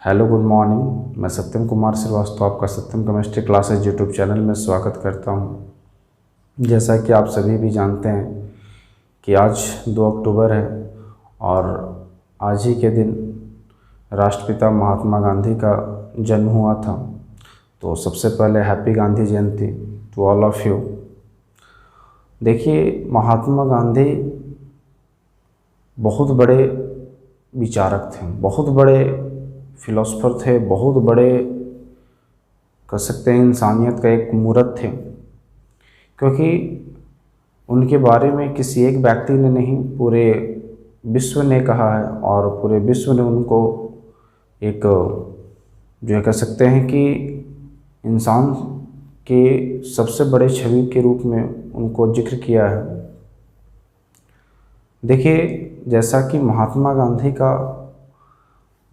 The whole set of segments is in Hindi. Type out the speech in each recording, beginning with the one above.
Hello good morning. मैं सत्यम कुमार श्रीवास्तव आपका सत्यम केमिस्ट्री क्लासेज यूट्यूब चैनल में स्वागत करता हूं। जैसा कि आप सभी भी जानते हैं कि आज 2 अक्टूबर है और आज ही के दिन राष्ट्रपिता महात्मा गांधी का जन्म हुआ था। तो सबसे पहले happy Gandhi Jayanti to all of you. देखिए, महात्मा गांधी बहुत बड़े विचारक थे, बहुत बड़े फिलोसफर थे, बहुत बड़े कह सकते हैं इंसानियत का एक मूर्त थे। क्योंकि उनके बारे में किसी एक व्यक्ति ने नहीं, पूरे विश्व ने कहा है और पूरे विश्व ने उनको एक जो है कह सकते हैं कि इंसान के सबसे बड़े छवि के रूप में उनको जिक्र किया है। देखिए, जैसा कि महात्मा गांधी का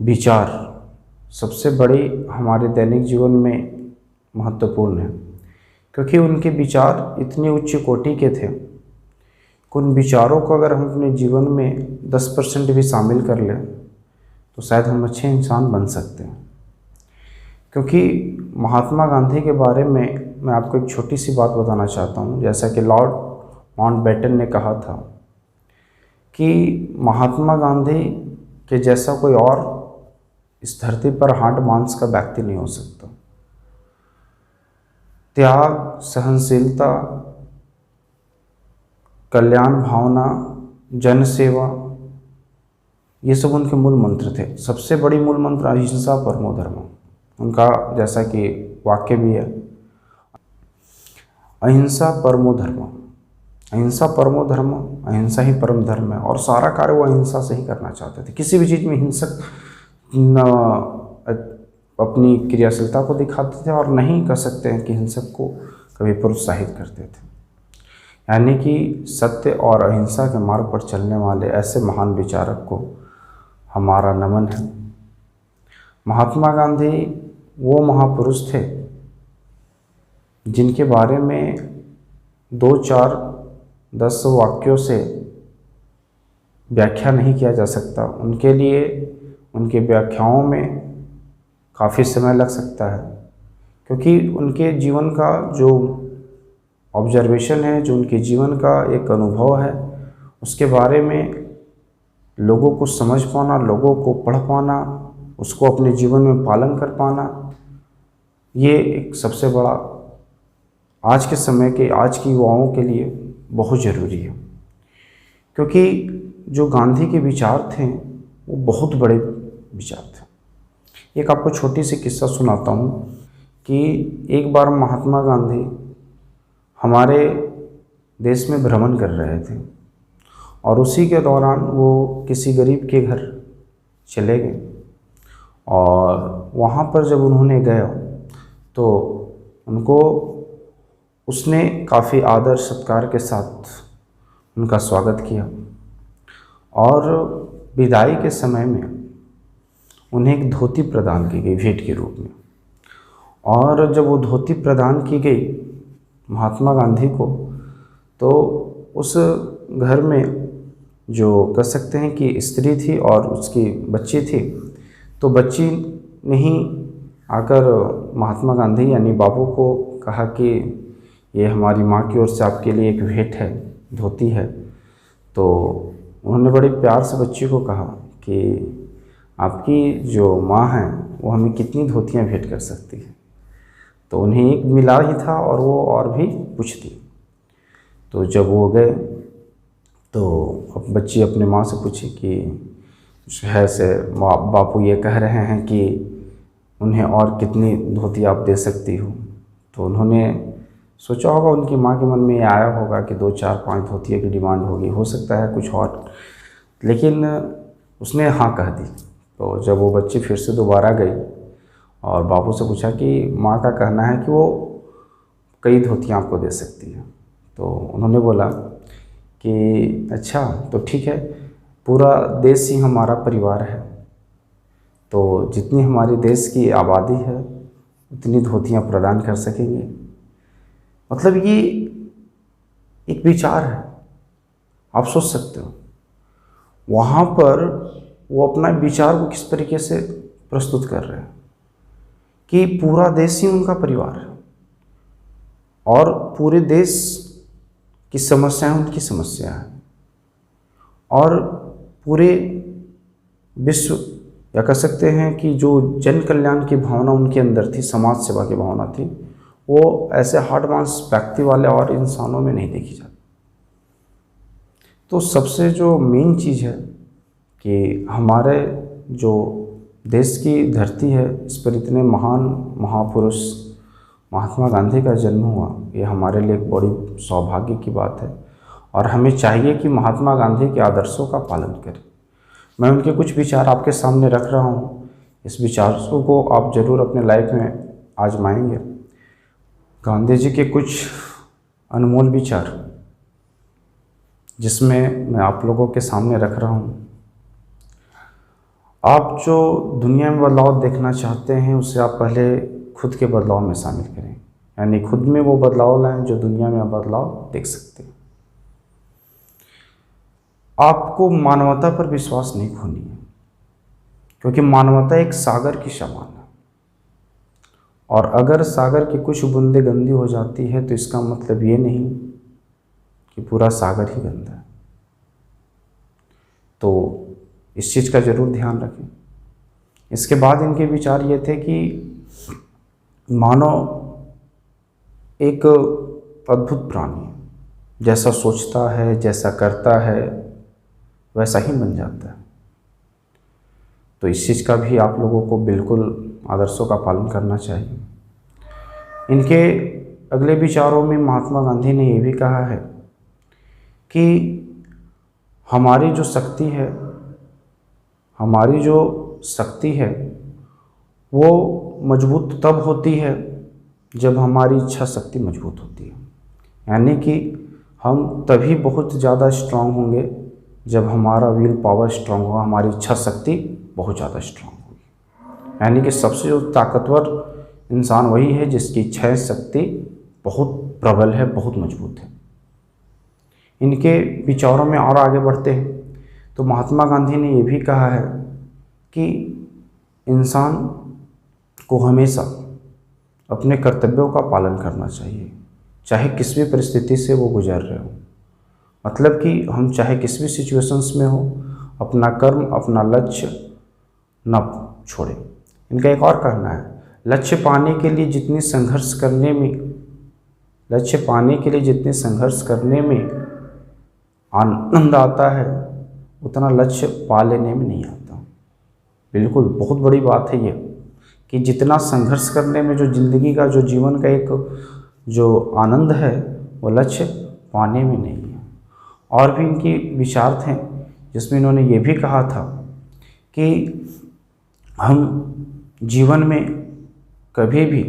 विचार सबसे बड़ी हमारे दैनिक जीवन में महत्वपूर्ण है, क्योंकि उनके विचार इतने उच्च कोटि के थे कि उन विचारों को अगर हम अपने जीवन में 10% भी शामिल कर लें तो शायद हम अच्छे इंसान बन सकते हैं। क्योंकि महात्मा गांधी के बारे में मैं आपको एक छोटी सी बात बताना चाहता हूँ। जैसा कि लॉर्ड माउंटबेटन ने कहा था कि महात्मा गांधी के जैसा कोई और इस धरती पर हाड़ मांस का व्यक्ति नहीं हो सकता। त्याग, सहनशीलता, कल्याण भावना, जन सेवा, ये सब उनके मूल मंत्र थे। सबसे बड़ी मूल मंत्र अहिंसा परमो धर्म, उनका जैसा कि वाक्य भी है, अहिंसा परमो धर्म। अहिंसा परमो धर्म, अहिंसा ही परम धर्म है। और सारा कार्य वो अहिंसा से ही करना चाहते थे। किसी भी चीज़ में हिंसक न अपनी क्रियाशीलता को दिखाते थे और नहीं कह सकते हैं कि हिंसक को कभी प्रोत्साहित करते थे। यानी कि सत्य और अहिंसा के मार्ग पर चलने वाले ऐसे महान विचारक को हमारा नमन है। महात्मा गांधी वो महापुरुष थे जिनके बारे में 2, 4, 10 वाक्यों से व्याख्या नहीं किया जा सकता। उनके लिए उनके व्याख्याओं में काफ़ी समय लग सकता है, क्योंकि उनके जीवन का जो ऑब्जर्वेशन है, जो उनके जीवन का एक अनुभव है, उसके बारे में लोगों को समझ पाना, लोगों को पढ़ पाना, उसको अपने जीवन में पालन कर पाना, ये एक सबसे बड़ा आज के समय के, आज की युवाओं के लिए बहुत ज़रूरी है। क्योंकि जो गांधी के विचार थे वो बहुत बड़े विचार थे। एक आपको छोटी सी किस्सा सुनाता हूँ कि एक बार महात्मा गांधी हमारे देश में भ्रमण कर रहे थे और उसी के दौरान वो किसी गरीब के घर चले गए और वहाँ पर जब उन्होंने गया तो उनको उसने काफ़ी आदर सत्कार के साथ उनका स्वागत किया और विदाई के समय में उन्हें एक धोती प्रदान की गई भेंट के रूप में। और जब वो धोती प्रदान की गई महात्मा गांधी को, तो उस घर में जो कह सकते हैं कि स्त्री थी और उसकी बच्ची थी, तो बच्ची ने ही आकर महात्मा गांधी यानी बाबू को कहा कि ये हमारी माँ की ओर से आपके लिए एक भेंट है, धोती है। तो उन्होंने बड़े प्यार से बच्ची को कहा कि आपकी जो माँ है वो हमें कितनी धोतियाँ भेंट कर सकती है। तो उन्हें एक मिला ही था और वो और भी पूछती। तो जब वो गए तो अब बच्ची अपने माँ से पूछी कि है से बापू ये कह रहे हैं कि उन्हें और कितनी धोती आप दे सकती हो। तो उन्होंने सोचा होगा, उनकी माँ के मन में ये आया होगा कि 2, 4, 5 धोतियों की डिमांड होगी, हो सकता है कुछ और, लेकिन उसने हाँ कह दी। तो जब वो बच्ची फिर से दोबारा गई और बाबू से पूछा कि माँ का कहना है कि वो कई धोतियाँ आपको दे सकती है। तो उन्होंने बोला कि अच्छा तो ठीक है, पूरा देश ही हमारा परिवार है, तो जितनी हमारे देश की आबादी है उतनी धोतियाँ प्रदान कर सकेंगे। मतलब ये एक विचार है, आप सोच सकते हो। वहाँ पर वो अपना विचार को किस तरीके से प्रस्तुत कर रहे हैं कि पूरा देश ही उनका परिवार है और पूरे देश की समस्याएं उनकी समस्या है और पूरे विश्व या कह सकते हैं कि जो जन कल्याण की भावना उनके अंदर थी, समाज सेवा की भावना थी, वो ऐसे हार्ड मांस व्यक्ति वाले और इंसानों में नहीं देखी जाती। तो सबसे जो मेन चीज़ है कि हमारे जो देश की धरती है, इस पर इतने महान महापुरुष महात्मा गांधी का जन्म हुआ, ये हमारे लिए एक बड़ी सौभाग्य की बात है और हमें चाहिए कि महात्मा गांधी के आदर्शों का पालन करें। मैं उनके कुछ विचार आपके सामने रख रहा हूँ, इस विचारों को आप ज़रूर अपने लाइफ में आजमाएंगे। गांधी जी के कुछ अनमोल विचार जिसमें मैं आप लोगों के सामने रख रहा हूँ। आप जो दुनिया में बदलाव देखना चाहते हैं उसे आप पहले खुद के बदलाव में शामिल करें, यानी खुद में वो बदलाव लाएं जो दुनिया में आप बदलाव देख सकते हैं। आपको मानवता पर विश्वास नहीं खोनी है, क्योंकि मानवता एक सागर की समान है और अगर सागर की कुछ बूंदें गंदी हो जाती है तो इसका मतलब ये नहीं कि पूरा सागर ही गंदा है। तो इस चीज़ का ज़रूर ध्यान रखें। इसके बाद इनके विचार ये थे कि मानव एक अद्भुत प्राणी है, जैसा सोचता है, जैसा करता है, वैसा ही बन जाता है। तो इस चीज़ का भी आप लोगों को बिल्कुल आदर्शों का पालन करना चाहिए। इनके अगले विचारों में महात्मा गांधी ने ये भी कहा है कि हमारी जो शक्ति है वो मजबूत तब होती है जब हमारी इच्छा शक्ति मजबूत होती है, यानी कि हम तभी बहुत ज़्यादा स्ट्रांग होंगे जब हमारा विल पावर स्ट्रांग होगा, हमारी इच्छा शक्ति बहुत ज़्यादा स्ट्रांग होगी। यानी कि सबसे जो ताकतवर इंसान वही है जिसकी इच्छा शक्ति बहुत प्रबल है, बहुत मजबूत है। इनके विचारों में और आगे बढ़ते हैं तो महात्मा गांधी ने ये भी कहा है कि इंसान को हमेशा अपने कर्तव्यों का पालन करना चाहिए, चाहे किसी भी परिस्थिति से वो गुजर रहे हो। मतलब कि हम चाहे किसी भी सिचुएशंस में हो, अपना कर्म, अपना लक्ष्य न छोड़ें। इनका एक और कहना है, लक्ष्य पाने के लिए जितनी संघर्ष करने में आनंद आता है उतना लक्ष्य पा लेने में नहीं आता। बिल्कुल बहुत बड़ी बात है ये कि जितना संघर्ष करने में जो ज़िंदगी का, जो जीवन का एक जो आनंद है वो लक्ष्य पाने में नहीं है। और भी इनके विचार थे जिसमें इन्होंने ये भी कहा था कि हम जीवन में कभी भी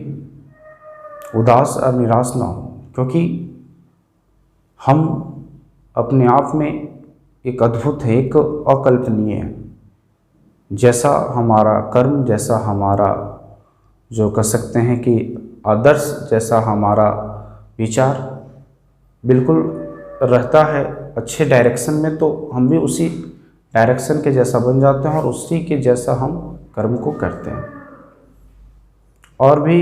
उदास और निराश ना हो, क्योंकि हम अपने आप में एक अद्भुत है, एक अकल्पनीय है। जैसा हमारा कर्म, जैसा हमारा जो कह सकते हैं कि आदर्श, जैसा हमारा विचार बिल्कुल रहता है अच्छे डायरेक्शन में, तो हम भी उसी डायरेक्शन के जैसा बन जाते हैं और उसी के जैसा हम कर्म को करते हैं। और भी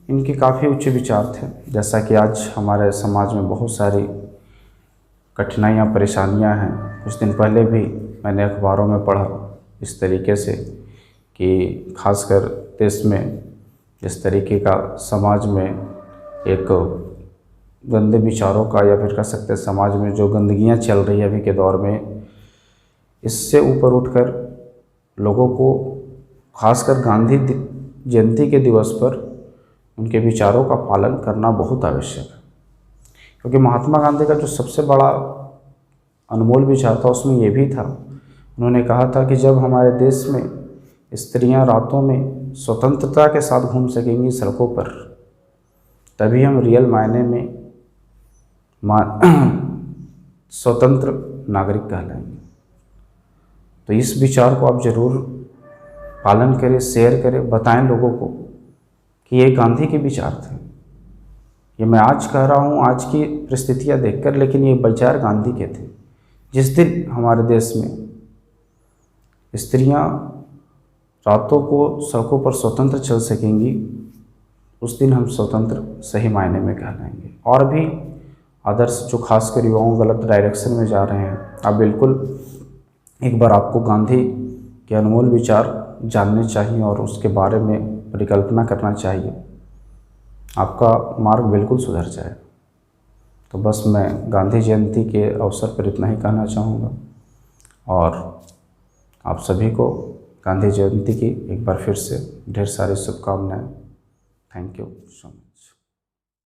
इनके काफ़ी उच्च विचार थे, जैसा कि आज हमारे समाज में बहुत सारी कठिनाइयाँ, परेशानियाँ हैं। कुछ दिन पहले भी मैंने अखबारों में पढ़ा इस तरीके से कि खासकर देश में इस तरीके का समाज में एक गंदे विचारों का, या फिर कह सकते हैं समाज में जो गंदगियाँ चल रही है अभी के दौर में, इससे ऊपर उठकर लोगों को खासकर गांधी जयंती के दिवस पर उनके विचारों का पालन करना बहुत आवश्यक है। क्योंकि महात्मा गांधी का जो सबसे बड़ा अनमोल विचार था उसमें ये भी था, उन्होंने कहा था कि जब हमारे देश में स्त्रियां रातों में स्वतंत्रता के साथ घूम सकेंगी सड़कों पर, तभी हम रियल मायने में स्वतंत्र नागरिक कहलाएंगे। तो इस विचार को आप ज़रूर पालन करें, शेयर करें, बताएं लोगों को कि ये गांधी के विचार थे। ये मैं आज कह रहा हूँ आज की परिस्थितियाँ देखकर, लेकिन ये विचार गांधी के थे। जिस दिन हमारे देश में स्त्रियाँ रातों को सड़कों पर स्वतंत्र चल सकेंगी, उस दिन हम स्वतंत्र सही मायने में कहलाएंगे। और भी आदर्श जो खासकर युवाओं गलत डायरेक्शन में जा रहे हैं, आप बिल्कुल एक बार आपको गांधी के अनमोल विचार जानने चाहिए और उसके बारे में परिकल्पना करना चाहिए, आपका मार्ग बिल्कुल सुधर जाए। तो बस मैं गांधी जयंती के अवसर पर इतना ही कहना चाहूँगा और आप सभी को गांधी जयंती की एक बार फिर से ढेर सारी शुभकामनाएं। Thank you so much.